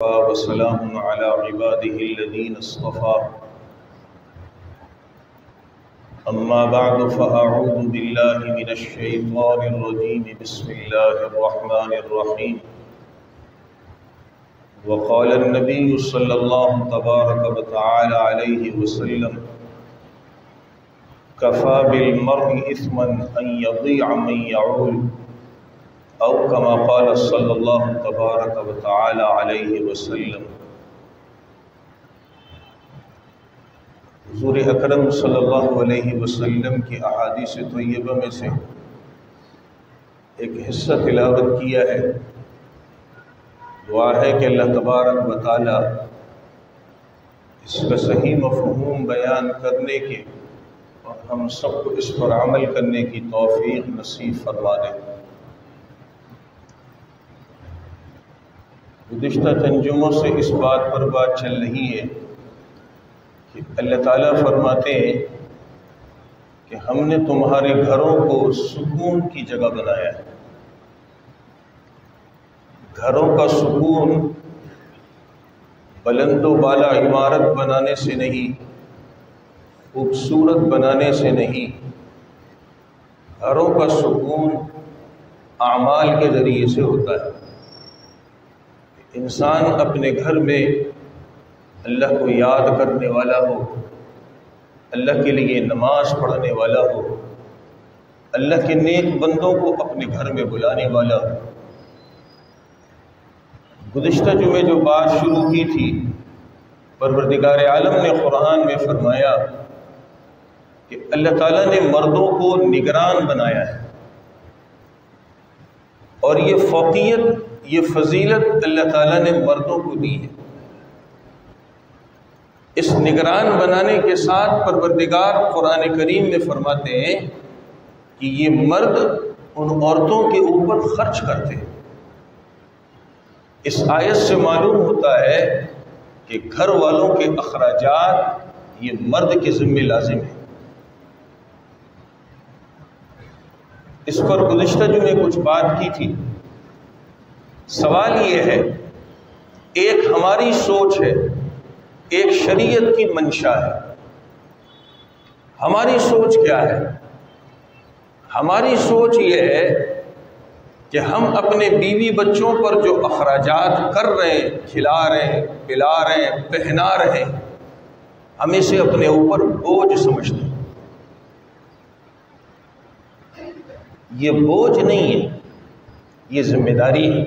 وسلام على عباده الذين اصطفى أما بعد فأعوذ بالله من الشيطان الرجيم بسم الله الرحمن الرحيم وقال النبي صلى الله تبارك وتعالى عليه وسلم كفى بالمرء إثما أن يضيع من يعول او كما قال صلی اللہ تبارک و تعالی علیہ وسلم۔ حضور اکرم صلی اللہ علیہ وسلم کی احادیث طیبہ میں سے ایک حصہ تلاوت کیا ہے۔ دعا ہے کہ اللہ تبارک و تعالی اس کا صحیح مفہوم بیان کرنے کے اور ہم سب کو اس پر عمل کرنے کی توفیق نصیب فرما دے۔ گزشتہ چند جمعوں سے اس بات پر بات چل رہی ہے کہ اللہ تعالیٰ فرماتے ہیں کہ ہم نے تمہارے گھروں کو سکون کی جگہ بنایا ہے۔ گھروں کا سکون بلند و بالا عمارت بنانے سے نہیں، خوبصورت بنانے سے نہیں، گھروں کا سکون اعمال کے ذریعے سے ہوتا ہے۔ انسان اپنے گھر میں اللہ کو یاد کرنے والا ہو، اللہ کے لیے نماز پڑھنے والا ہو، اللہ کے نیک بندوں کو اپنے گھر میں بلانے والا ہو۔ گزشتہ جمعے جو بات شروع کی تھی، پروردگار عالم نے قرآن میں فرمایا کہ اللہ تعالیٰ نے مردوں کو نگران بنایا ہے، اور یہ فوقیت، یہ فضیلت اللہ تعالیٰ نے مردوں کو دی ہے۔ اس نگران بنانے کے ساتھ پروردگار قرآن کریم میں فرماتے ہیں کہ یہ مرد ان عورتوں کے اوپر خرچ کرتے ہیں۔ اس آیت سے معلوم ہوتا ہے کہ گھر والوں کے اخراجات یہ مرد کے ذمہ لازم ہیں۔ اس پر گزشتہ جمعے کچھ بات کی تھی۔ سوال یہ ہے، ایک ہماری سوچ ہے، ایک شریعت کی منشا ہے۔ ہماری سوچ کیا ہے؟ ہماری سوچ یہ ہے کہ ہم اپنے بیوی بچوں پر جو اخراجات کر رہے ہیں، کھلا رہے ہیں، پلا رہے ہیں، پہنا رہے ہیں، ہم اسے اپنے اوپر بوجھ سمجھتے ہیں۔ یہ بوجھ نہیں ہے، یہ ذمہ داری ہے۔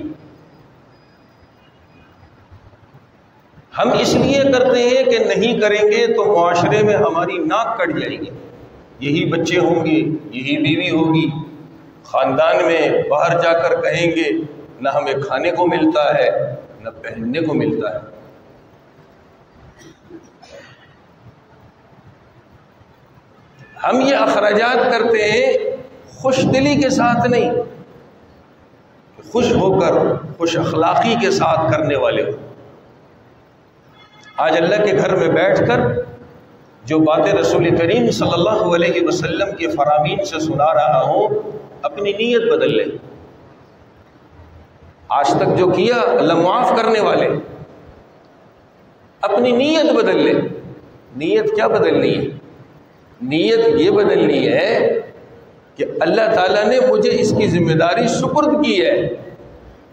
ہم اس لیے کرتے ہیں کہ نہیں کریں گے تو معاشرے میں ہماری ناک کٹ جائے گی، یہی بچے ہوں گے، یہی بیوی ہوگی، خاندان میں باہر جا کر کہیں گے نہ ہمیں کھانے کو ملتا ہے نہ پہننے کو ملتا ہے۔ ہم یہ اخراجات کرتے ہیں خوش دلی کے ساتھ نہیں، خوش ہو کر، خوش اخلاقی کے ساتھ کرنے والے ہو۔ آج اللہ کے گھر میں بیٹھ کر جو باتیں رسول کریم صلی اللہ علیہ وسلم کے فرامین سے سنا رہا ہوں، اپنی نیت بدل لیں۔ آج تک جو کیا اللہ معاف کرنے والے، اپنی نیت بدل لیں۔ نیت کیا بدلنی ہے؟ نیت یہ بدلنی ہے کہ اللہ تعالیٰ نے مجھے اس کی ذمہ داری سپرد کی ہے۔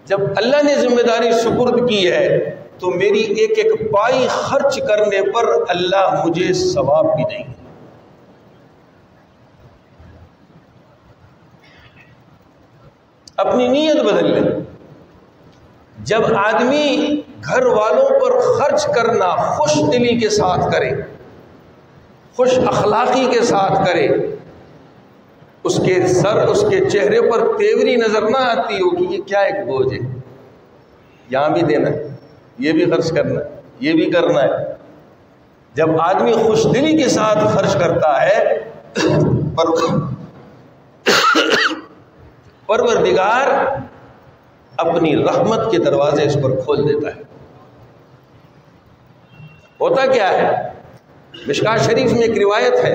جب اللہ نے ذمہ داری سپرد کی ہے تو میری ایک ایک پائی خرچ کرنے پر اللہ مجھے ثواب بھی دیں گے۔ اپنی نیت بدل لیں۔ جب آدمی گھر والوں پر خرچ کرنا خوش دلی کے ساتھ کرے، خوش اخلاقی کے ساتھ کرے، اس کے چہرے پر تیوری نظر نہ آتی ہو کہ یہ کیا ایک بوجھ ہے، یہاں بھی دینا ہے، یہ بھی خرچ کرنا ہے، یہ بھی کرنا ہے۔ جب آدمی خوش دلی کے ساتھ خرچ کرتا ہے، پروردگار اپنی رحمت کے دروازے اس پر کھول دیتا ہے۔ ہوتا کیا ہے؟ مشکوٰۃ شریف میں ایک روایت ہے،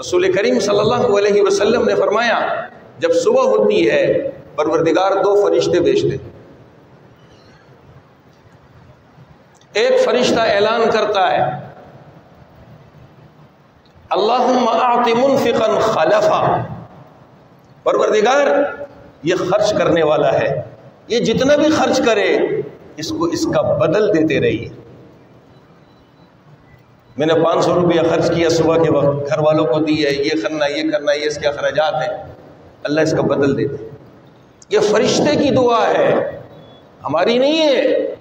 رسول کریم صلی اللہ علیہ وسلم نے فرمایا جب صبح ہوتی ہے پروردگار 2 فرشتے بھیجتے، ایک فرشتہ اعلان کرتا ہے اللہم اعط منفقا خلفا، پروردگار یہ خرچ کرنے والا ہے، یہ جتنا بھی خرچ کرے اس کو اس کا بدل دیتے رہیے۔ میں نے 500 روپیہ خرچ کیا صبح کے وقت، گھر والوں کو دی ہے، یہ کرنا یہ اس کے اخراجات ہیں، اللہ اس کا بدل دیتے۔ یہ فرشتے کی دعا ہے، ہماری نہیں ہے۔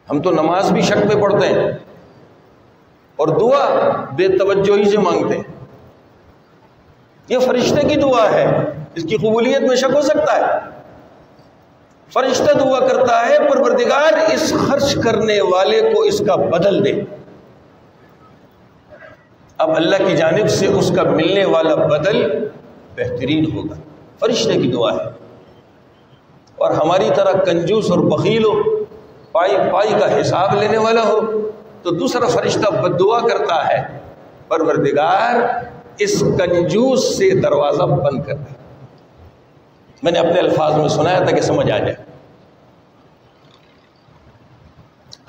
ہم تو نماز بھی شک میں پڑھتے ہیں اور دعا بے توجہی سے مانگتے ہیں۔ یہ فرشتے کی دعا ہے، اس کی قبولیت میں شک ہو سکتا ہے؟ فرشتہ دعا کرتا ہے پروردگار اس خرچ کرنے والے کو اس کا بدل دے۔ اب اللہ کی جانب سے اس کا ملنے والا بدل بہترین ہوگا، فرشتے کی دعا ہے۔ اور ہماری طرح کنجوس اور بخیل ہو، پائی کا حساب لینے والا ہو، تو دوسرا فرشتہ بد دعا کرتا ہے پروردگار اس کنجوس سے دروازہ بند کر دے۔ میں نے اپنے الفاظ میں سنایا تھا کہ سمجھ آ جائے۔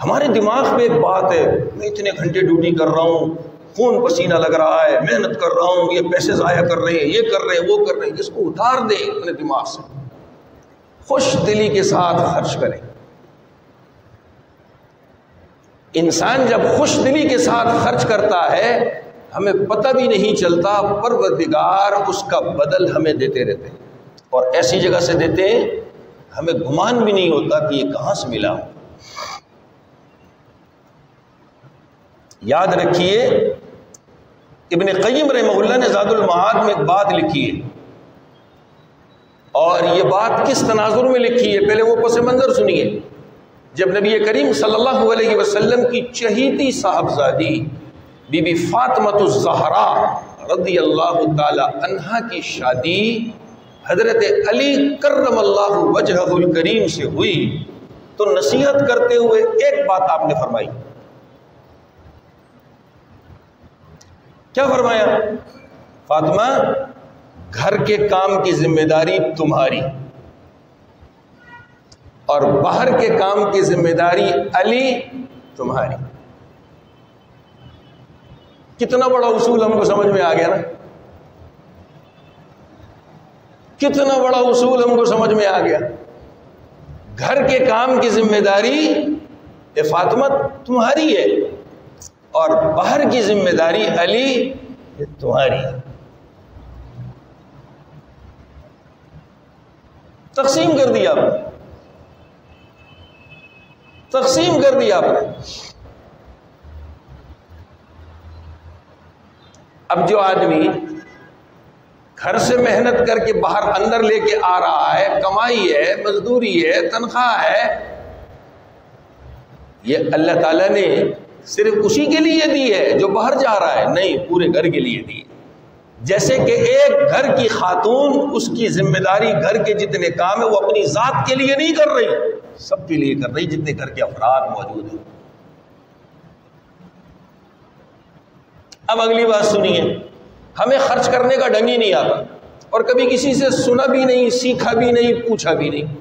ہمارے دماغ میں ایک بات ہے، میں اتنے گھنٹے ڈیوٹی کر رہا ہوں، خون پسینہ لگ رہا ہے، محنت کر رہا ہوں، یہ پیسے ضائع کر رہے ہیں، یہ کر رہے ہیں، وہ کر رہے ہیں۔ اس کو اتار دیں اپنے دماغ سے، خوش دلی کے ساتھ خرچ کریں۔ انسان جب خوش دلی کے ساتھ خرچ کرتا ہے ہمیں پتہ بھی نہیں چلتا، پروردگار اس کا بدل ہمیں دیتے رہتے ہیں، اور ایسی جگہ سے دیتے ہیں ہمیں گمان بھی نہیں ہوتا کہ یہ کہاں سے ملا۔ یاد رکھیے ابن قیم رحمہ اللہ نے زاد المعاد میں ایک بات لکھی ہے، اور یہ بات کس تناظر میں لکھی ہے پہلے وہ پس منظر سنیے۔ جب نبی کریم صلی اللہ علیہ وسلم کی چہیتی صاحبزادی بی بی فاطمہ الزہرا رضی اللہ تعالی عنہا کی شادی حضرت علی کرم اللہ وجہہ الکریم سے ہوئی تو نصیحت کرتے ہوئے ایک بات آپ نے فرمائی۔ کیا فرمایا؟ فاطمہ، گھر کے کام کی ذمہ داری تمہاری اور باہر کے کام کی ذمہ داری علی تمہاری۔ کتنا بڑا اصول ہم کو سمجھ میں آ گیا نا، کتنا بڑا اصول ہم کو سمجھ میں آ گیا۔ گھر کے کام کی ذمہ داری اے فاطمہ تمہاری ہے اور باہر کی ذمہ داری علی یہ تمہاری ہے۔ تقسیم کر دیا آپ نے، تقسیم کر دیا آپ نے۔ اب جو آدمی گھر سے محنت کر کے باہر اندر لے کے آ رہا ہے، کمائی ہے، مزدوری ہے، تنخواہ ہے، یہ اللہ تعالیٰ نے صرف اسی کے لیے دی ہے جو باہر جا رہا ہے؟ نہیں، پورے گھر کے لیے دی ہے۔ جیسے کہ ایک گھر کی خاتون اس کی ذمہ داری گھر کے جتنے کام ہیں وہ اپنی ذات کے لیے نہیں کر رہی، سب کے لیے کر رہی جتنے گھر کے افراد موجود ہیں۔ اب اگلی بات سنیے، ہمیں خرچ کرنے کا ڈھنگ ہی نہیں آتا اور کبھی کسی سے سنا بھی نہیں، سیکھا بھی نہیں، پوچھا بھی نہیں۔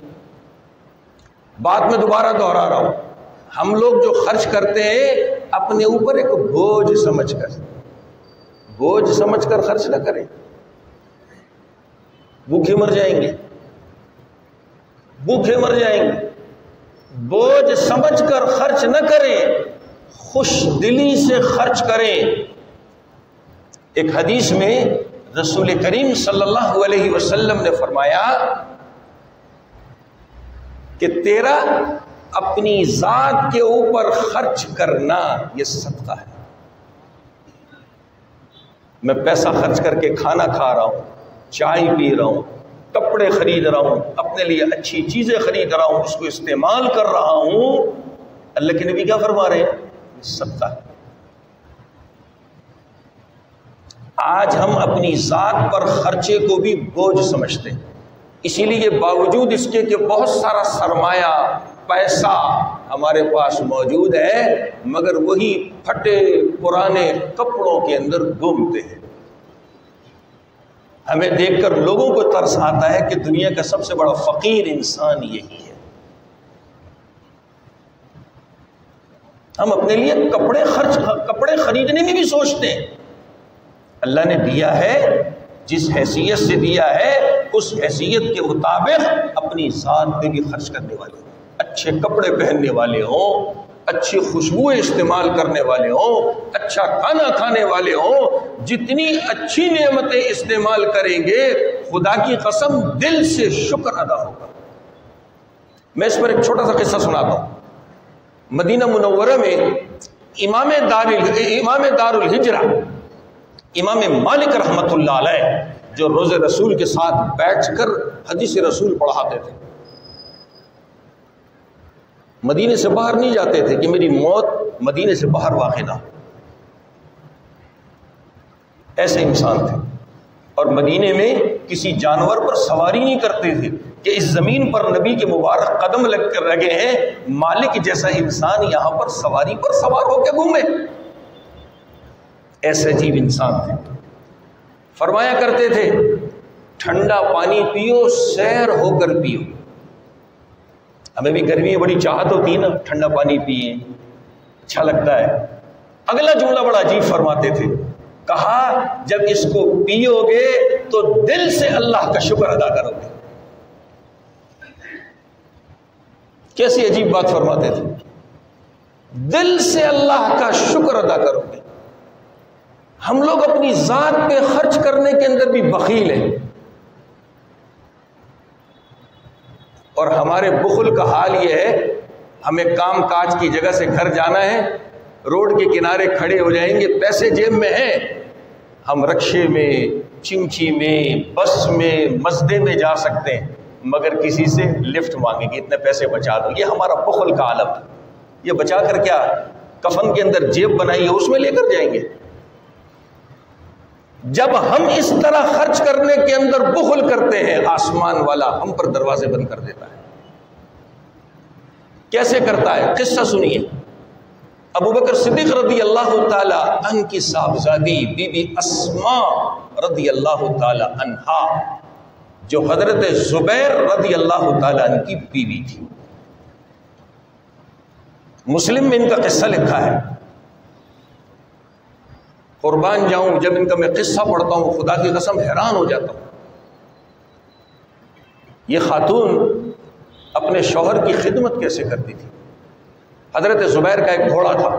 بات میں دوبارہ دہرا رہا ہوں، ہم لوگ جو خرچ کرتے ہیں اپنے اوپر ایک بوجھ سمجھ کر خرچ نہ کریں، بھوکے مر جائیں گے، بھوکے مر جائیں گے۔ بوجھ سمجھ کر خرچ نہ کریں، خوش دلی سے خرچ کریں۔ ایک حدیث میں رسول کریم صلی اللہ علیہ وسلم نے فرمایا کہ تیرا اپنی ذات کے اوپر خرچ کرنا یہ صدقہ ہے۔ میں پیسہ خرچ کر کے کھانا کھا رہا ہوں، چائے پی رہا ہوں، کپڑے خرید رہا ہوں، اپنے لیے اچھی چیزیں خرید رہا ہوں، اس کو استعمال کر رہا ہوں، اللہ کے نبی کیا فرما رہے ہیں؟ یہ صدقہ ہے۔ آج ہم اپنی ذات پر خرچے کو بھی بوجھ سمجھتے ہیں، اسی لیے باوجود اس کے کہ بہت سارا سرمایہ پیسہ ہمارے پاس موجود ہے مگر وہی پھٹے پرانے کپڑوں کے اندر گھومتے ہیں۔ ہمیں دیکھ کر لوگوں کو ترس آتا ہے کہ دنیا کا سب سے بڑا فقیر انسان یہی ہے۔ ہم اپنے لیے کپڑے خریدنے میں بھی سوچتے ہیں. اللہ نے دیا ہے جس حیثیت سے دیا ہے اس حیثیت کے مطابق اپنی ذات پہ بھی خرچ کرنے والے ہوں, اچھے کپڑے پہننے والے ہوں, اچھی خوشبوئیں استعمال کرنے والے ہوں, اچھا کھانا کھانے والے ہوں. جتنی اچھی نعمتیں استعمال کریں گے خدا کی قسم دل سے شکر ادا ہوگا. میں اس پر ایک چھوٹا سا قصہ سناتا ہوں. مدینہ منورہ میں امام دار الہجرہ امام مالک رحمۃ اللہ علیہ جو روزے رسول کے ساتھ بیٹھ کر حدیث رسول پڑھاتے تھے, مدینے سے باہر نہیں جاتے تھے کہ میری موت مدینے سے باہر واقع نہ ہو. ایسے انسان تھے. اور مدینے میں کسی جانور پر سواری نہیں کرتے تھے کہ اس زمین پر نبی کے مبارک قدم لگ کر لگے ہیں, مالک جیسا انسان یہاں پر سواری پر سوار ہو کے گھومے. ایسے عجیب انسان تھے. فرمایا کرتے تھے ٹھنڈا پانی پیو سیر ہو کر پیو. ہمیں بھی گرمی میں بڑی چاہت ہوتی ہے نا, ٹھنڈا پانی پیئے, اچھا لگتا ہے. اگلا جملہ بڑا عجیب فرماتے تھے, کہا جب اس کو پیو گے تو دل سے اللہ کا شکر ادا کرو گے. کیسی عجیب بات فرماتے تھے, دل سے اللہ کا شکر ادا کرو گے. ہم لوگ اپنی ذات پہ خرچ کرنے کے اندر بھی بخیل ہیں, اور ہمارے بخل کا حال یہ ہے, ہمیں کام کاج کی جگہ سے گھر جانا ہے, روڈ کے کنارے کھڑے ہو جائیں گے, پیسے جیب میں ہیں, ہم رکشے میں, چمچی میں, بس میں, مزدے میں جا سکتے ہیں, مگر کسی سے لفٹ مانگیں گے اتنے پیسے بچا دو. یہ ہمارا بخل کا عالم ہے. یہ بچا کر کیا کفن کے اندر جیب بنائی ہے اس میں لے کر جائیں گے. جب ہم اس طرح خرچ کرنے کے اندر بخل کرتے ہیں, آسمان والا ہم پر دروازے بند کر دیتا ہے. کیسے کرتا ہے؟ قصہ سنیے. ابو بکر صدیق رضی اللہ تعالی عنہ کی صاحبزادی بی بی اسماء رضی اللہ تعالی عنہا جو حضرت زبیر رضی اللہ تعالی عنہ کی بیوی تھی. مسلم میں ان کا قصہ لکھا ہے. قربان جاؤں جب ان کا میں قصہ پڑھتا ہوں خدا کی قسم حیران ہو جاتا ہوں. یہ خاتون اپنے شوہر کی خدمت کیسے کرتی تھی. حضرت زبیر کا ایک گھوڑا تھا,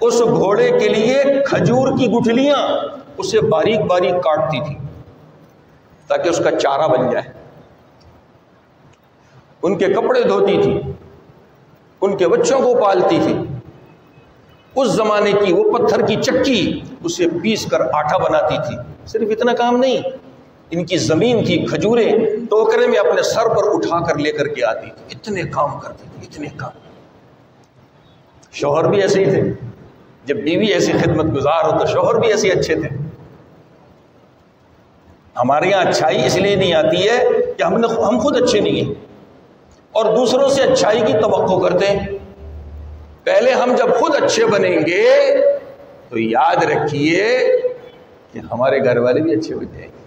اس گھوڑے کے لیے کھجور کی گٹھلیاں اسے باریک باریک کاٹتی تھی تاکہ اس کا چارہ بن جائے. ان کے کپڑے دھوتی تھی, ان کے بچوں کو پالتی تھی. اس زمانے کی وہ پتھر کی چکی اسے پیس کر آٹا بناتی تھی. صرف اتنا کام نہیں, ان کی زمین تھی, کھجوریں ٹوکرے میں اپنے سر پر اٹھا کر لے کر کے آتی تھی. اتنے کام کرتی تھی, اتنے کام. شوہر بھی ایسے ہی تھے. جب بیوی ایسی خدمت گزار ہو تو شوہر بھی ایسے اچھے تھے. ہمارے یہاں اچھائی اس لیے نہیں آتی ہے کہ ہم خود اچھے نہیں ہیں اور دوسروں سے اچھائی کی توقع کرتے ہیں. پہلے ہم جب خود اچھے بنیں گے تو یاد رکھیے کہ ہمارے گھر والے بھی اچھے ہو جائیں گے.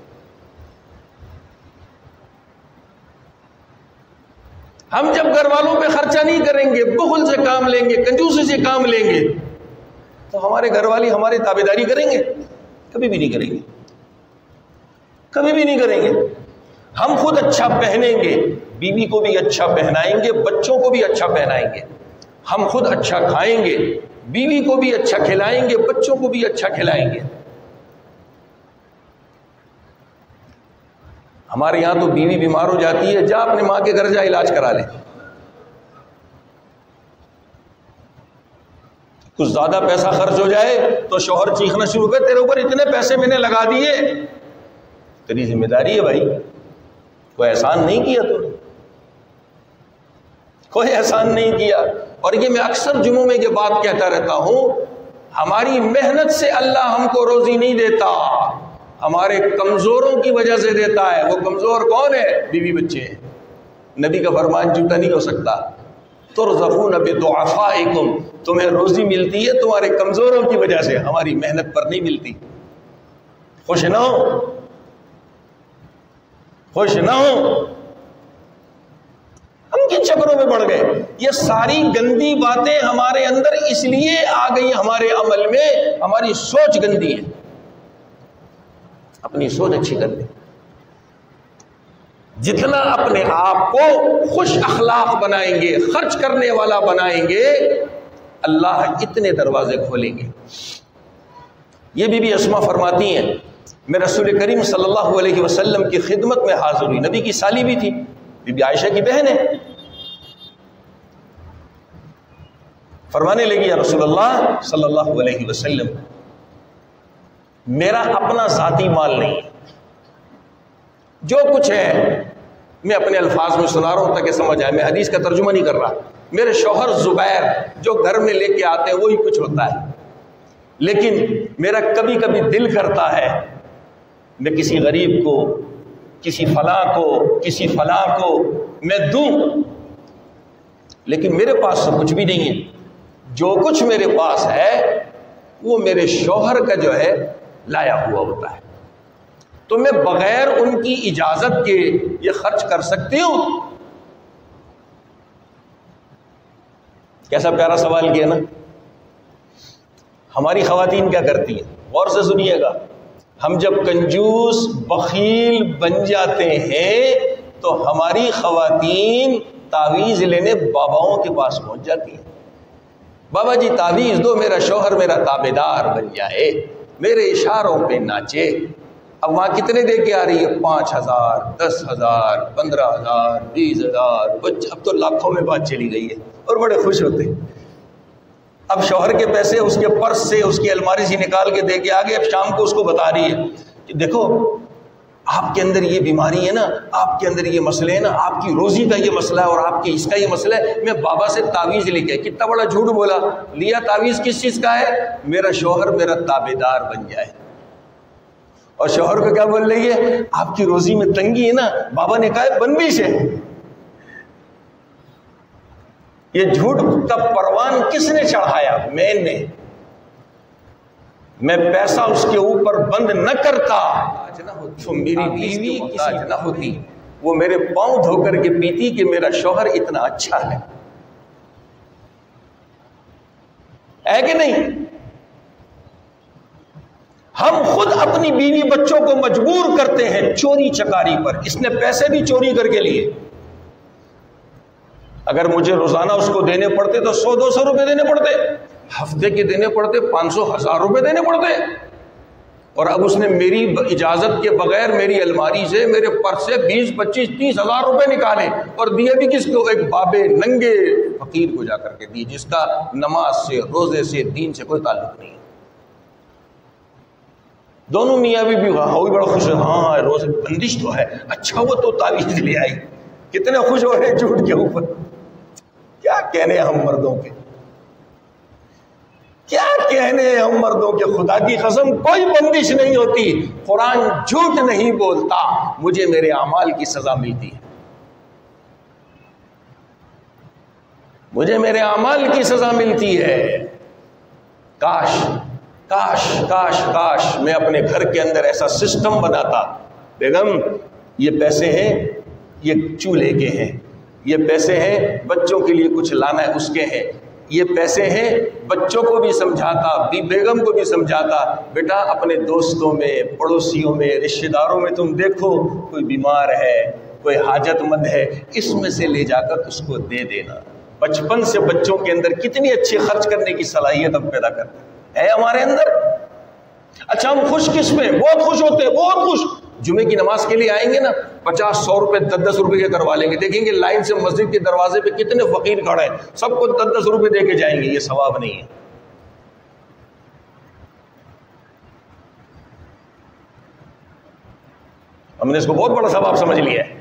ہم جب گھر والوں پہ خرچہ نہیں کریں گے, بخل سے کام لیں گے, کنجوسی سے کام لیں گے, تو ہمارے گھر والے ہماری تابعداری کریں گے؟ کبھی بھی نہیں کریں گے, کبھی بھی نہیں کریں گے. ہم خود اچھا پہنیں گے, بیوی کو بھی اچھا پہنائیں گے, بچوں کو بھی اچھا پہنائیں گے. ہم خود اچھا کھائیں گے, بیوی کو بھی اچھا کھلائیں گے, بچوں کو بھی اچھا کھلائیں گے. ہمارے یہاں تو بیوی بیمار ہو جاتی ہے, جا اپنے ماں کے گھر جا علاج کرا لے. کچھ زیادہ پیسہ خرچ ہو جائے تو شوہر چیخنا شروع کر, تیرے اوپر اتنے پیسے میں نے لگا دیے. تیری ذمہ داری ہے بھائی, کوئی احسان نہیں کیا تو نے, کوئی احسان نہیں کیا. اور یہ میں اکثر جمعوں میں یہ بات کہتا رہتا ہوں, ہماری محنت سے اللہ ہم کو روزی نہیں دیتا, ہمارے کمزوروں کی وجہ سے دیتا ہے. وہ کمزور کون ہے؟ بیوی بچے ہیں. نبی کا فرمان جھوٹا نہیں ہو سکتا. ترزقون بضعفائکم, تمہیں روزی ملتی ہے تمہارے کمزوروں کی وجہ سے, ہماری محنت پر نہیں ملتی. خوش نہ ہو, خوش نہ ہو. ہم کن چکروں میں پڑ گئے؟ یہ ساری گندی باتیں ہمارے اندر اس لیے آ گئی، ہمارے عمل میں ہماری سوچ گندی ہے۔ اپنی سوچ اچھی کر لیں، جتنا اپنے آپ کو خوش اخلاق بنائیں گے، خرچ کرنے والا بنائیں گے، اللہ اتنے دروازے کھولیں گے۔ یہ بی بی اسما فرماتی ہیں میں رسول کریم صلی اللہ علیہ وسلم کی خدمت میں حاضر ہوئی، نبی کی سالی بھی تھی، بی بی عائشہ کی بہن ہے۔ فرمانے لگی یا رسول اللہ صلی اللہ علیہ وسلم، میرا اپنا ذاتی مال نہیں ہے، جو کچھ ہے میں اپنے الفاظ میں سنا رہا ہوں تاکہ سمجھ آئے، میں حدیث کا ترجمہ نہیں کر رہا۔ میرے شوہر زبیر جو گھر میں لے کے آتے ہیں وہی کچھ ہوتا ہے، لیکن میرا کبھی کبھی دل کرتا ہے میں کسی غریب کو، کسی فلاں کو، کسی فلاں کو میں دوں، لیکن میرے پاس تو کچھ بھی نہیں ہے۔ جو کچھ میرے پاس ہے وہ میرے شوہر کا جو ہے لایا ہوا ہوتا ہے، تو میں بغیر ان کی اجازت کے یہ خرچ کر سکتی ہوں؟ کیسا پیارا سوال کیا نا۔ ہماری خواتین کیا کرتی ہیں؟ غور سے سنیے گا، ہم جب کنجوس بخیل بن جاتے ہیں تو ہماری خواتین تعویذ لینے باباؤں کے پاس پہنچ جاتی ہیں، بابا جی تعویذ دو، میرا شوہر میرا تابعدار بن جائے، میرے اشاروں پہ ناچے۔ اب وہاں کتنے دے کے آ رہی ہے؟ 5,000، 10,000، 15,000، 20,000، اب تو لاکھوں میں بات چلی گئی ہے، اور بڑے خوش ہوتے ہیں۔ اب شوہر کے پیسے اس کے پرس سے، اس کی الماری سے نکال کے دے کے آگے، اب شام کو اس کو بتا رہی ہے کہ دیکھو آپ کے اندر یہ بیماری ہے نا، آپ کے اندر یہ مسئلے ہیں نا، آپ کی روزی کا یہ مسئلہ ہے اور آپ کے اس کا یہ مسئلہ ہے، میں بابا سے تعویذ لے کے، کتنا بڑا جھوٹ بولا، لیا تعویذ کس چیز کا ہے؟ میرا شوہر میرا تابعدار بن جائے۔ اور شوہر کو کیا بول رہی ہے؟ آپ کی روزی میں تنگی ہے نا، بابا نے کہا ہے بنبیش ہے۔ یہ جھوٹ کا پروان کس نے چڑھایا؟ میں نے۔ میں پیسہ اس کے اوپر بند نہ کرتا تو میری بیوی محتاج نہ ہوتی، وہ میرے پاؤں دھو کر کے پیتی کہ میرا شوہر اتنا اچھا ہے کہ نہیں؟ ہم خود اپنی بیوی بچوں کو مجبور کرتے ہیں چوری چکاری پر۔ اس نے پیسے بھی چوری کر کے لیے، اگر مجھے روزانہ اس کو دینے پڑتے تو 100-200 روپے دینے پڑتے، ہفتے کے دینے پڑتے 500-1000 روپے دینے پڑتے، اور اب اس نے میری اجازت کے بغیر میری الماری سے، میرے پرس سے 20-25-30 ہزار روپے نکالے، اور دیے بھی کس کو؟ ایک بابے ننگے فقیر کو جا کر کے دیے، جس کا نماز سے، روزے سے، دین سے کوئی تعلق نہیں ہے۔ دونوں میاں بھی وہ بھی بڑا خوش ہے، ہاں روزے بندش تو ہے، اچھا وہ تو تعویذ لے آئی، کتنے خوش ہو رہے جھوٹ کے اوپر۔ کیا کہنے ہم مردوں کے، کیا کہنے ہم مردوں کے، خدا کی قسم کوئی بندش نہیں ہوتی، قرآن جھوٹ نہیں بولتا، مجھے میرے اعمال کی سزا ملتی ہے، مجھے میرے اعمال کی سزا ملتی ہے۔ کاش کاش کاش کاش میں اپنے گھر کے اندر ایسا سسٹم بناتا، بیگم یہ پیسے ہیں یہ چولہے کے ہیں، یہ پیسے ہیں بچوں کے لیے کچھ لانا ہے اس کے ہیں، یہ پیسے ہیں، بچوں کو بھی سمجھاتا، بیگم کو بھی سمجھاتا، بیٹا اپنے دوستوں میں، پڑوسیوں میں، رشتہ داروں میں تم دیکھو کوئی بیمار ہے، کوئی حاجت مند ہے، اس میں سے لے جا کر اس کو دے دینا۔ بچپن سے بچوں کے اندر کتنی اچھی خرچ کرنے کی صلاحیت ہم پیدا کرتے ہے ہمارے اندر۔ اچھا ہم خوش کس میں؟ بہت خوش ہوتے ہیں، بہت خوش، جمعے کی نماز کے لیے آئیں گے نا، 50-100 روپے 10-10 روپے کے کروا لیں گے، دیکھیں گے لائن سے مسجد کے دروازے پہ کتنے فقیر کھڑے ہیں، سب کو 10-10 روپے دے کے جائیں گے، یہ ثواب نہیں ہے۔ ہم نے اس کو بہت بڑا ثواب سمجھ لیا ہے۔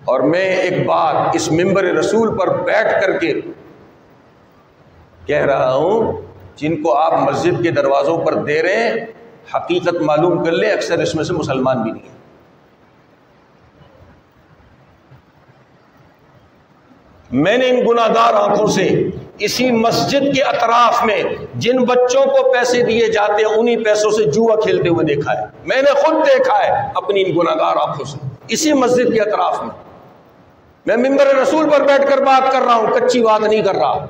اور میں ایک بات اس منبر رسول پر بیٹھ کر کے کہہ رہا ہوں، جن کو آپ مسجد کے دروازوں پر دے رہے ہیں، حقیقت معلوم کر لیں اکثر اس میں سے مسلمان بھی نہیں ہیں۔ میں نے ان گناہگار آنکھوں سے اسی مسجد کے اطراف میں جن بچوں کو پیسے دیے جاتے ہیں انہی پیسوں سے جوا کھیلتے ہوئے دیکھا ہے، میں نے خود دیکھا ہے اپنی ان گناہگار آنکھوں سے۔ اسی مسجد کے اطراف میں ممبر رسول پر بیٹھ کر بات کر رہا ہوں، کچی بات نہیں کر رہا۔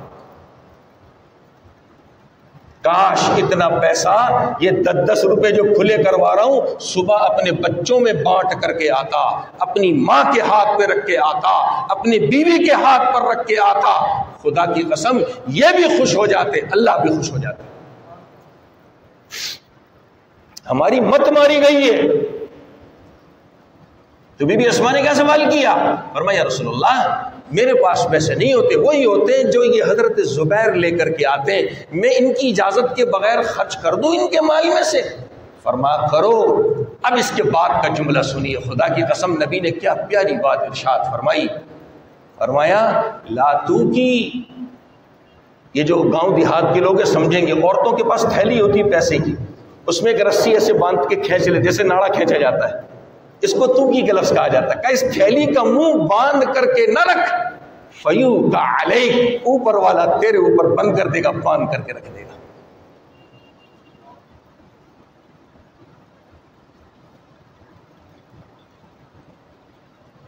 کاش اتنا پیسہ یہ 10 روپے جو کھلے کروا رہا ہوں صبح اپنے بچوں میں بانٹ کر کے آتا، اپنی ماں کے ہاتھ پہ رکھ کے آتا، اپنی بیوی کے ہاتھ پر رکھ کے آتا، خدا کی قسم یہ بھی خوش ہو جاتے، اللہ بھی خوش ہو جاتے۔ ہماری مت ماری گئی ہے۔ تو بی بی اسماء نے کیا سوال کیا؟ فرمایا یا رسول اللہ میرے پاس پیسے نہیں ہوتے، وہی ہوتے ہیں جو یہ حضرت زبیر لے کر کے آتے ہیں، میں ان کی اجازت کے بغیر خرچ کر دوں ان کے مال میں سے؟ فرمایا کرو۔ اب اس کے بعد کا جملہ سنیے، خدا کی قسم نبی نے کیا پیاری بات ارشاد فرمائی۔ فرمایا لا تو کی، یہ جو گاؤں دیہات کے لوگ ہیں سمجھیں گے، عورتوں کے پاس تھیلی ہوتی پیسے کی، اس میں ایک رسی ایسے باندھ کے کھینچ لے جیسے ناڑا کھینچا جاتا ہے، اس کو تو کی کے لفظ کہا جاتا ہے۔ کہ اس تھیلی کا منہ باندھ کر کے نہ رکھ، فیو کا علیک، اوپر والا تیرے اوپر بند کر دے گا، باندھ کر کے رکھ دے گا۔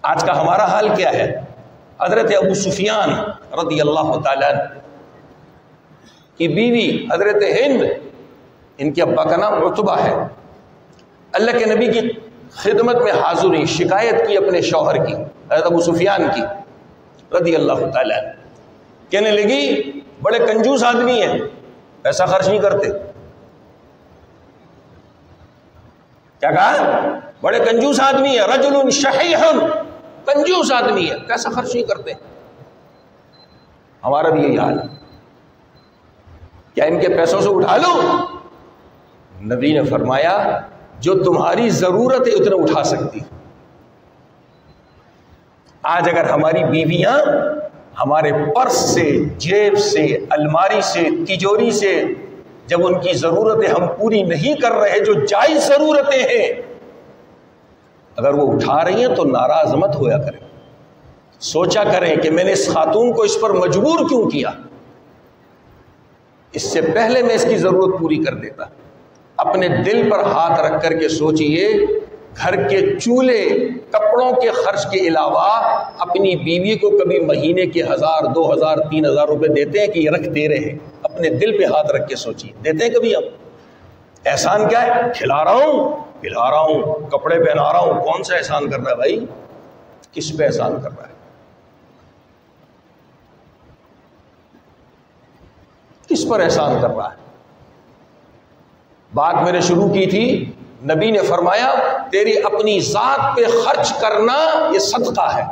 آج کا ہمارا حال کیا ہے؟ حضرت ابو سفیان رضی اللہ تعالیٰ کی بیوی حضرت ہند، ان کے ابا کا نام عتبہ ہے، اللہ کے نبی کی خدمت میں حاضر ہوئی، شکایت کی اپنے شوہر کی، حضرت ابو سفیان کی رضی اللہ تعالیٰ، کہنے لگی بڑے کنجوس آدمی ہیں، پیسہ خرچ نہیں کرتے۔ کیا کہا؟ بڑے کنجوس آدمی ہیں، رجل شحیح، کنجوس آدمی ہے، پیسہ خرچ نہیں کرتے۔ ہمارا بھی یہی حال ہے، کیا ان کے پیسوں سے اٹھا لو؟ نبی نے فرمایا جو تمہاری ضرورت ہے اتنا اٹھا سکتی۔ آج اگر ہماری بیویاں ہمارے پرس سے، جیب سے، الماری سے، تجوری سے جب ان کی ضرورتیں ہم پوری نہیں کر رہے، جو جائز ضرورتیں ہیں، اگر وہ اٹھا رہی ہیں تو ناراض مت ہویا کریں، سوچا کریں کہ میں نے اس خاتون کو اس پر مجبور کیوں کیا، اس سے پہلے میں اس کی ضرورت پوری کر دیتا۔ اپنے دل پر ہاتھ رکھ کر کے سوچئے، گھر کے چولہے کپڑوں کے خرچ کے علاوہ اپنی بیوی کو کبھی مہینے کے 1000 2000 3000 روپے دیتے ہیں کہ یہ رکھ دے رہے ہیں؟ اپنے دل پہ ہاتھ رکھ کے سوچئے، دیتے ہیں کبھی ہم؟ احسان کیا ہے؟ کھلا رہا ہوں، پلا رہا ہوں، کپڑے پہنا رہا ہوں، کون سا احسان کر رہا ہے بھائی؟ کس پہ احسان کر رہا ہے؟ کس پر احسان کر رہا ہے؟ بات میں نے شروع کی تھی، نبی نے فرمایا تیری اپنی ذات پہ خرچ کرنا یہ صدقہ ہے،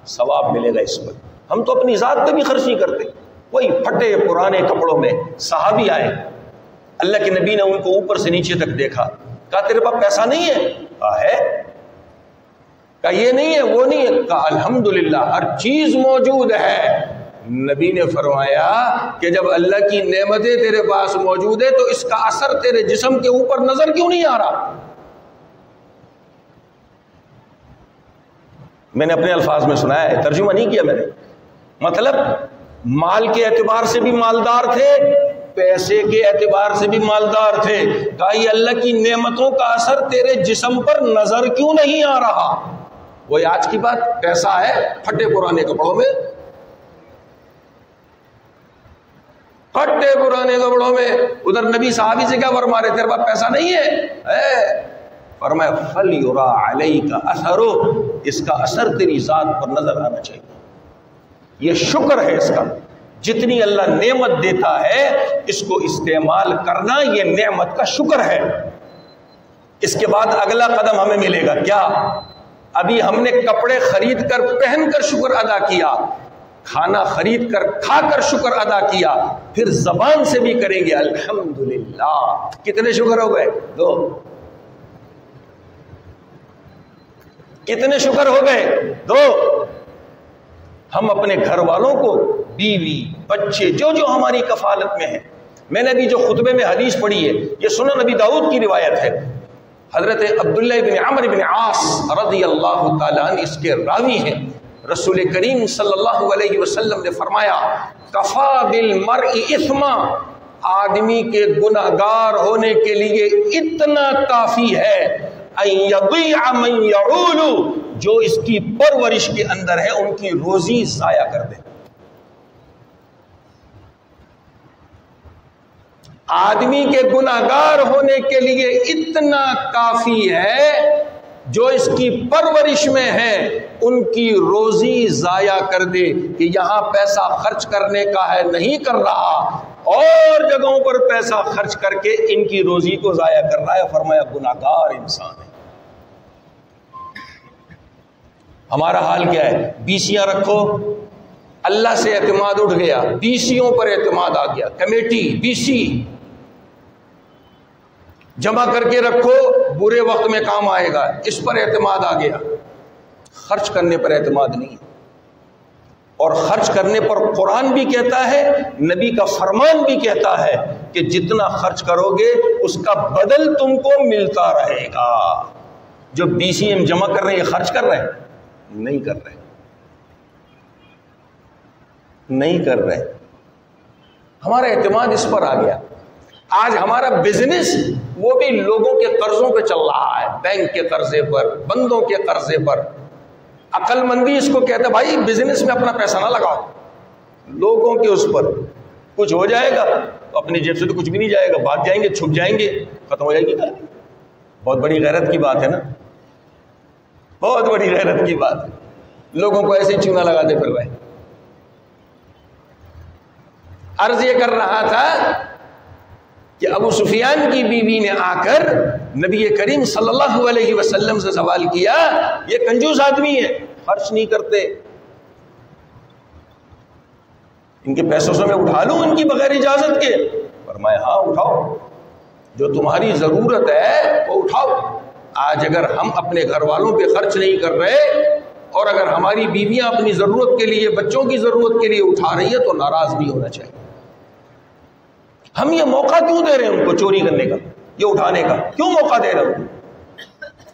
ثواب ملے گا اس پر۔ ہم تو اپنی ذات پہ بھی خرچ نہیں کرتے، وہی پھٹے پرانے کپڑوں میں۔ صحابی آئے، اللہ کے نبی نے ان کو اوپر سے نیچے تک دیکھا، کہا تیرے پاس پیسہ نہیں ہے؟ کہا ہے۔ کہا یہ نہیں ہے، وہ نہیں ہے؟ کہا الحمدللہ ہر چیز موجود ہے۔ نبی نے فرمایا کہ جب اللہ کی نعمتیں تیرے پاس موجود ہے تو اس کا اثر تیرے جسم کے اوپر نظر کیوں نہیں آ رہا؟ میں نے اپنے الفاظ میں سنا ہے، ترجمہ نہیں کیا میں نے۔ مطلب مال کے اعتبار سے بھی مالدار تھے، پیسے کے اعتبار سے بھی مالدار تھے۔ کہا یہ اللہ کی نعمتوں کا اثر تیرے جسم پر نظر کیوں نہیں آ رہا؟ وہی آج کی بات، پیسہ ہے پھٹے پرانے کپڑوں میں، پھٹے پرانے کپڑوں میں۔ ادھر نبی صحابی سے کیا فرما رہے؟ تیرے پاس پیسہ نہیں ہے؟ فرمایا فَلْيُرَا عَلَيْكَ أَثَرُهُ، اس کا اثر تیری ذات پر نظر آنا چاہیے۔ یہ شکر ہے اس کا، جتنی اللہ نعمت دیتا ہے اس کو استعمال کرنا یہ نعمت کا شکر ہے۔ اس کے بعد اگلا قدم ہمیں ملے گا کیا؟ ابھی ہم نے کپڑے خرید کر پہن کر شکر ادا کیا، کھانا خرید کر کھا کر شکر ادا کیا، پھر زبان سے بھی کریں گے الحمدللہ۔ کتنے شکر ہو گئے؟ 2۔ کتنے شکر ہو گئے؟ 2۔ ہم اپنے گھر والوں کو، بیوی، بچے، جو جو ہماری کفالت میں ہیں، میں نے ابھی جو خطبے میں حدیث پڑھی ہے یہ سنن نبی داؤد کی روایت ہے، حضرت عبداللہ بن عمرو بن عاص رضی اللہ تعالیٰ عنہ اس کے راوی ہیں۔ رسول کریم صلی اللہ علیہ وسلم نے فرمایا کفا بالمرء اثما، آدمی کے گناہگار ہونے کے لیے اتنا کافی ہے ان یضیع من یعول، جو اس کی پرورش کے اندر ہے ان کی روزی ضائع کر دے. آدمی کے گناہگار ہونے کے لیے اتنا کافی ہے جو اس کی پرورش میں ہے ان کی روزی ضائع کر دے کہ یہاں پیسہ خرچ کرنے کا ہے نہیں کر رہا اور جگہوں پر پیسہ خرچ کر کے ان کی روزی کو ضائع کر رہا ہے. فرمایا گناہگار انسان ہے. ہمارا حال کیا ہے؟ بیسیاں رکھو، اللہ سے اعتماد اٹھ گیا، بیسیوں پر اعتماد آ گیا، کمیٹی بیسی جمع کر کے رکھو، برے وقت میں کام آئے گا، اس پر اعتماد آ گیا. خرچ کرنے پر اعتماد نہیں. اور خرچ کرنے پر قرآن بھی کہتا ہے، نبی کا فرمان بھی کہتا ہے کہ جتنا خرچ کرو گے اس کا بدل تم کو ملتا رہے گا. جو BCM جمع کر رہے ہیں یہ خرچ کر رہے ہیں؟ نہیں کر رہے، نہیں کر رہے. ہمارا اعتماد اس پر آ گیا. آج ہمارا بزنس وہ بھی لوگوں کے قرضوں پہ چل رہا ہے، بینک کے قرضے پر، بندوں کے قرضے پر. عقل مندی اس کو کہتا ہے بھائی بزنس میں اپنا پیسہ نہ لگاؤ، لوگوں کے اس پر کچھ ہو جائے گا تو اپنی جیب سے تو کچھ بھی نہیں جائے گا، بھاگ جائیں گے، چھپ جائیں گے، ختم ہو جائے گی. بہت بڑی غیرت کی بات ہے نا، بہت بڑی غیرت کی بات ہے. لوگوں کو ایسے چونا لگاتے پھر رہے. عرض یہ کر رہا تھا کہ ابو سفیان کی بیوی نے آ کر نبی کریم صلی اللہ علیہ وسلم سے سوال کیا، یہ کنجوس آدمی ہے، خرچ نہیں کرتے، ان کے پیسوں سے میں اٹھا لوں ان کی بغیر اجازت کے؟ فرمایا ہاں اٹھاؤ، جو تمہاری ضرورت ہے وہ اٹھاؤ. آج اگر ہم اپنے گھر والوں پہ خرچ نہیں کر رہے اور اگر ہماری بیویاں اپنی ضرورت کے لیے، بچوں کی ضرورت کے لیے اٹھا رہی ہے تو ناراض بھی ہونا چاہیے. ہم یہ موقع کیوں دے رہے ہیں ان کو چوری کرنے کا، یہ اٹھانے کا کیوں موقع دے رہے ہیں؟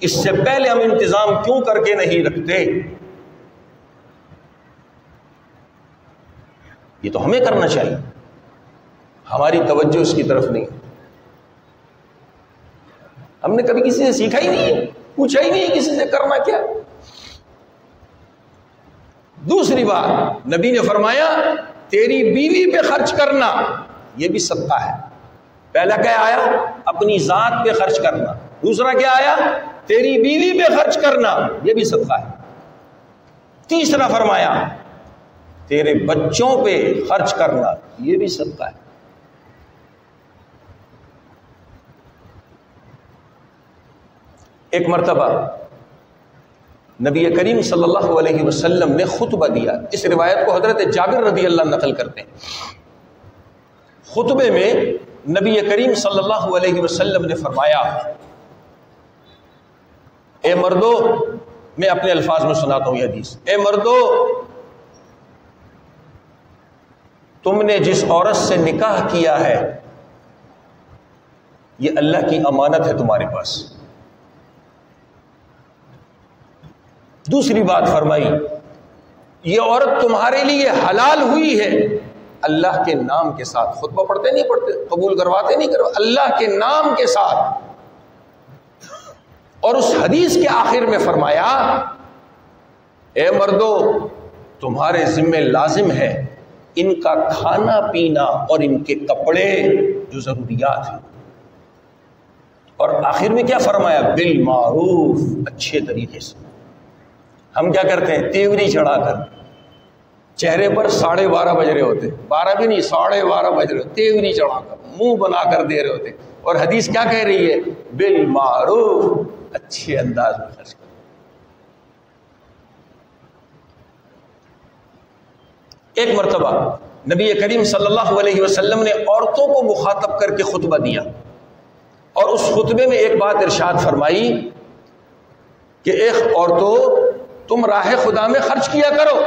اس سے پہلے ہم انتظام کیوں کر کے نہیں رکھتے؟ یہ تو ہمیں کرنا چاہیے، ہماری توجہ اس کی طرف نہیں. ہم نے کبھی کسی سے سیکھا ہی نہیں ہے، پوچھا ہی نہیں کسی سے کرنا کیا. دوسری بات، نبی نے فرمایا تیری بیوی پہ خرچ کرنا یہ بھی صدقہ ہے. پہلا کیا آیا؟ اپنی ذات پہ خرچ کرنا. دوسرا کیا آیا؟ تیری بیوی پہ خرچ کرنا یہ بھی صدقہ ہے. تیسرا فرمایا تیرے بچوں پہ خرچ کرنا یہ بھی صدقہ ہے. ایک مرتبہ نبی کریم صلی اللہ علیہ وسلم نے خطبہ دیا. اس روایت کو حضرت جابر رضی اللہ عنہ نقل کرتے ہیں. خطبے میں نبی کریم صلی اللہ علیہ وسلم نے فرمایا، اے مردو، میں اپنے الفاظ میں سناتا ہوں یہ حدیث، اے مردو، تم نے جس عورت سے نکاح کیا ہے یہ اللہ کی امانت ہے تمہارے پاس. دوسری بات فرمائی، یہ عورت تمہارے لیے حلال ہوئی ہے اللہ کے نام کے ساتھ. خطبہ پڑھتے نہیں پڑھتے، قبول کرواتے نہیں کرواتے، اللہ کے نام کے ساتھ. اور اس حدیث کے آخر میں فرمایا، اے مردو، تمہارے ذمہ لازم ہے ان کا کھانا پینا اور ان کے کپڑے جو ضروریات ہیں. اور آخر میں کیا فرمایا؟ بالمعروف، اچھے طریقے سے. ہم کیا کرتے ہیں؟ تیوری چڑھا کر چہرے پر 12:30 بج رہے ہوتے، 12 بھی نہیں 12:30 بج رہے ہوتے، تیوری چڑھا کر منہ بنا کر دے رہے ہوتے. اور حدیث کیا کہہ رہی ہے؟ بالمعروف، اچھے انداز میں خرچ کرو. ایک مرتبہ نبی کریم صلی اللہ علیہ وسلم نے عورتوں کو مخاطب کر کے خطبہ دیا اور اس خطبے میں ایک بات ارشاد فرمائی کہ ایک عورتوں، تم راہ خدا میں خرچ کیا کرو،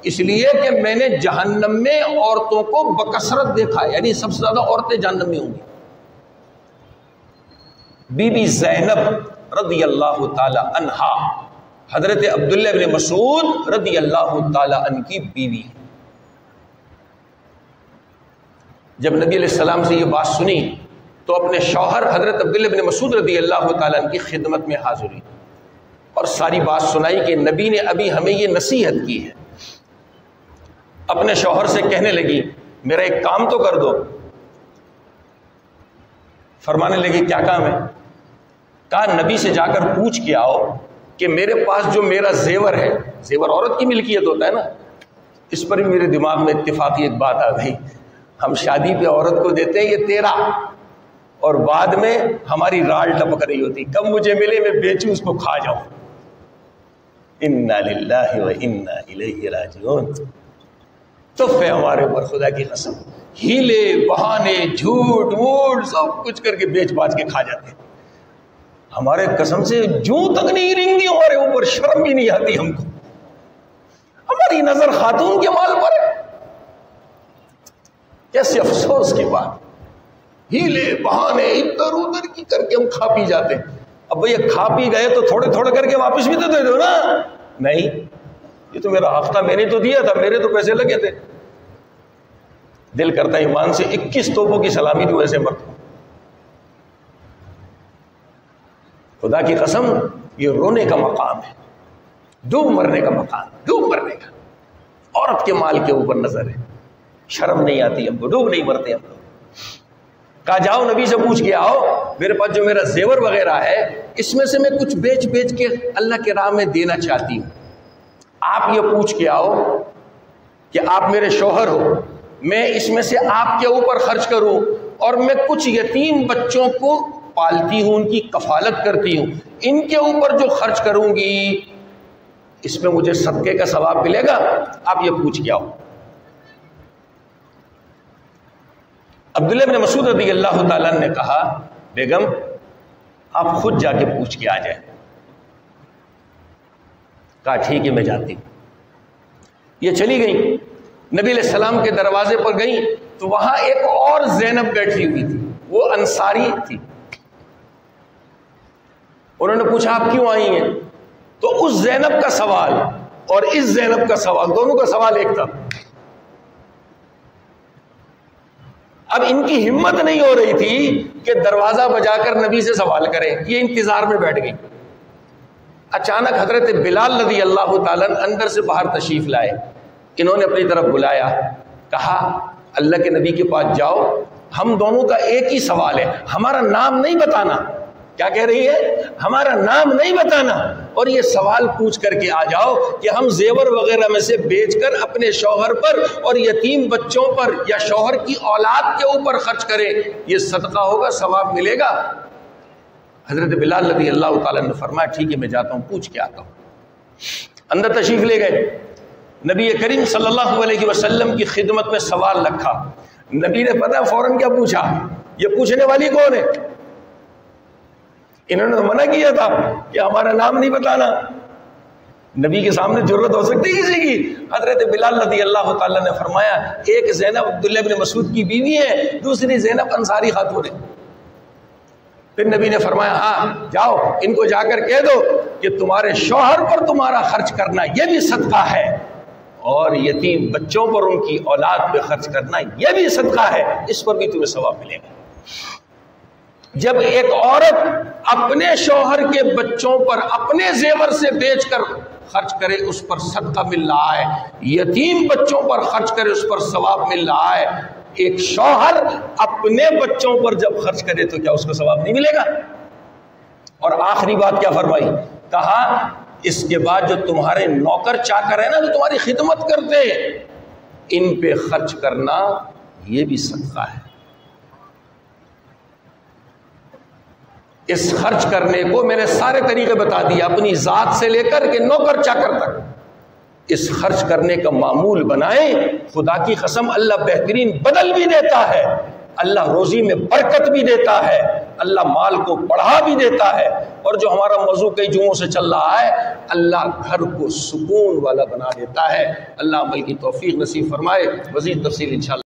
اس لیے کہ میں نے جہنم میں عورتوں کو بکثرت دیکھا، یعنی سب سے زیادہ عورتیں جہنم میں ہوں گی. بی بی زینب رضی اللہ تعالی عنہا حضرت عبداللہ بن مسعود رضی اللہ تعالی عنہ کی بیوی. جب نبی علیہ السلام سے یہ بات سنی تو اپنے شوہر حضرت عبداللہ بن مسعود رضی اللہ تعالی عنہ کی خدمت میں حاضر ہوئی. اور ساری بات سنائی کہ نبی نے ابھی ہمیں یہ نصیحت کی ہے. اپنے شوہر سے کہنے لگی میرا ایک کام تو کر دو. فرمانے لگی کیا کام ہے؟ کہا نبی سے جا کر پوچھ کے آؤ کہ میرے پاس جو میرا زیور ہے، زیور عورت کی ملکیت ہوتا ہے نا. اس پر بھی میرے دماغ میں اتفاقی ایک بات آ گئی. ہم شادی پہ عورت کو دیتے ہیں یہ تیرا، اور بعد میں ہماری رال ٹپک رہی ہوتی، کب مجھے ملے میں بیچوں اس کو کھا جاؤں. انا للہ و انا الیہ راجعون. تو پھر ہمارے اوپر خدا کی قسم ہیلے بہانے جھوٹ ووٹ سب کچھ کر کے بیچ باچ کے کھا جاتے ہیں. ہمارے قسم سے جوں تک نہیں رنگی ہمارے اوپر، شرم بھی نہیں آتی ہم کو. ہماری نظر خاتون کے مال پر ہے. کیسے افسوس کی بات. ہیلے بہانے ادھر ادھر کی کر کے ہم کھا پی جاتے ہیں. اب بھئی کھا پی گئے تو تھوڑے تھوڑے کر کے واپس بھی تو دے دو نا. نہیں، یہ تو میرا حق تھا، میں نے تو دیا تھا، میرے تو پیسے لگے تھے. دل کرتا ہے ایمان سے 21 توپوں کی سلامی دوں ایسے مرد. خدا کی قسم یہ رونے کا مقام ہے، ڈوب مرنے کا مقام، ڈوب مرنے کا. عورت کے مال کے اوپر نظر ہے، شرم نہیں آتی ہم کو، ڈوب نہیں مرتے ہم لوگ. کہا جاؤ نبی سے پوچھ کے آؤ میرے پاس جو میرا زیور وغیرہ ہے اس میں سے میں کچھ بیچ بیچ کے اللہ کے راہ میں دینا چاہتی ہوں. آپ یہ پوچھ کے آؤ کہ آپ میرے شوہر ہو، میں اس میں سے آپ کے اوپر خرچ کروں، اور میں کچھ یتیم بچوں کو پالتی ہوں، ان کی کفالت کرتی ہوں، ان کے اوپر جو خرچ کروں گی اس میں مجھے صدقے کا ثواب ملے گا. آپ یہ پوچھ کے آؤ. عبداللہ بن مسعود رضی اللہ تعالیٰ نے کہا بیگم آپ خود جا کے پوچھ کے آ جائیں. کہا ٹھیک ہے میں جاتی ہوں. یہ چلی گئی، نبی علیہ السلام کے دروازے پر گئی تو وہاں ایک اور زینب بیٹھی ہوئی تھی، وہ انصاری تھی. انہوں نے پوچھا آپ کیوں آئی ہیں؟ تو اس زینب کا سوال اور اس زینب کا سوال، دونوں کا سوال ایک تھا. اب ان کی ہمت نہیں ہو رہی تھی کہ دروازہ بجا کر نبی سے سوال کریں، یہ انتظار میں بیٹھ گئی. اچانک حضرت بلال رضی اللہ تعالیٰ اندر سے باہر تشریف لائے. انہوں نے اپنی طرف بلایا، کہا اللہ کے نبی کے پاس جاؤ، ہم دونوں کا ایک ہی سوال ہے، ہمارا نام نہیں بتانا. کیا کہہ رہی ہے؟ ہمارا نام نہیں بتانا، اور یہ سوال پوچھ کر کے آ جاؤ کہ ہم زیور وغیرہ میں سے بیچ کر اپنے شوہر پر اور یتیم بچوں پر یا شوہر کی اولاد کے اوپر خرچ کریں، یہ صدقہ ہوگا، ثواب ملے گا. حضرت بلال رضی اللہ تعالیٰ نے فرمایا ٹھیک ہے میں جاتا ہوں، پوچھ کے آتا ہوں. اندر تشریف لے گئے، نبی کریم صلی اللہ علیہ وسلم کی خدمت میں سوال رکھا. نبی نے پتہ فوراً کیا پوچھا؟ یہ پوچھنے والی کون ہے؟ انہوں نے منع کیا تھا کہ ہمارا نام نہیں بتانا. نبی کے سامنے جرت ہو سکتی کسی کی؟ حضرت بلال رضی اللہ تعالیٰ نے فرمایا ایک زینب عبداللہ بن مسعود کی بیوی ہے، دوسری زینب انصاری خاتون ہے. پھر نبی نے فرمایا ہاں جاؤ ان کو جا کر کہہ دو کہ تمہارے شوہر پر تمہارا خرچ کرنا یہ بھی صدقہ ہے، اور یتیم بچوں پر ان کی اولاد پہ خرچ کرنا یہ بھی صدقہ ہے، اس پر بھی تمہیں ثواب ملے گا. جب ایک عورت اپنے شوہر کے بچوں پر اپنے زیور سے بیچ کر خرچ کرے اس پر صدقہ مل رہا ہے، یتیم بچوں پر خرچ کرے اس پر ثواب مل رہا ہے. ایک شوہر اپنے بچوں پر جب خرچ کرے تو کیا اس کو ثواب نہیں ملے گا؟ اور آخری بات کیا فرمائی؟ کہا اس کے بعد جو تمہارے نوکر چاکر ہیں نا جو تمہاری خدمت کرتے ہیں، ان پہ خرچ کرنا یہ بھی صدقہ ہے. اس خرچ کرنے کو میں نے سارے طریقے بتا دیے، اپنی ذات سے لے کر کے نوکر چاکر تک. اس خرچ کرنے کا معمول بنائیں. خدا کی قسم اللہ بہترین بدل بھی دیتا ہے، اللہ روزی میں برکت بھی دیتا ہے، اللہ مال کو بڑھا بھی دیتا ہے. اور جو ہمارا موضوع کئی جمعوں سے چل رہا ہے، اللہ گھر کو سکون والا بنا دیتا ہے. اللہ عمل کی توفیق نصیب فرمائے. مزید تفصیل انشاءاللہ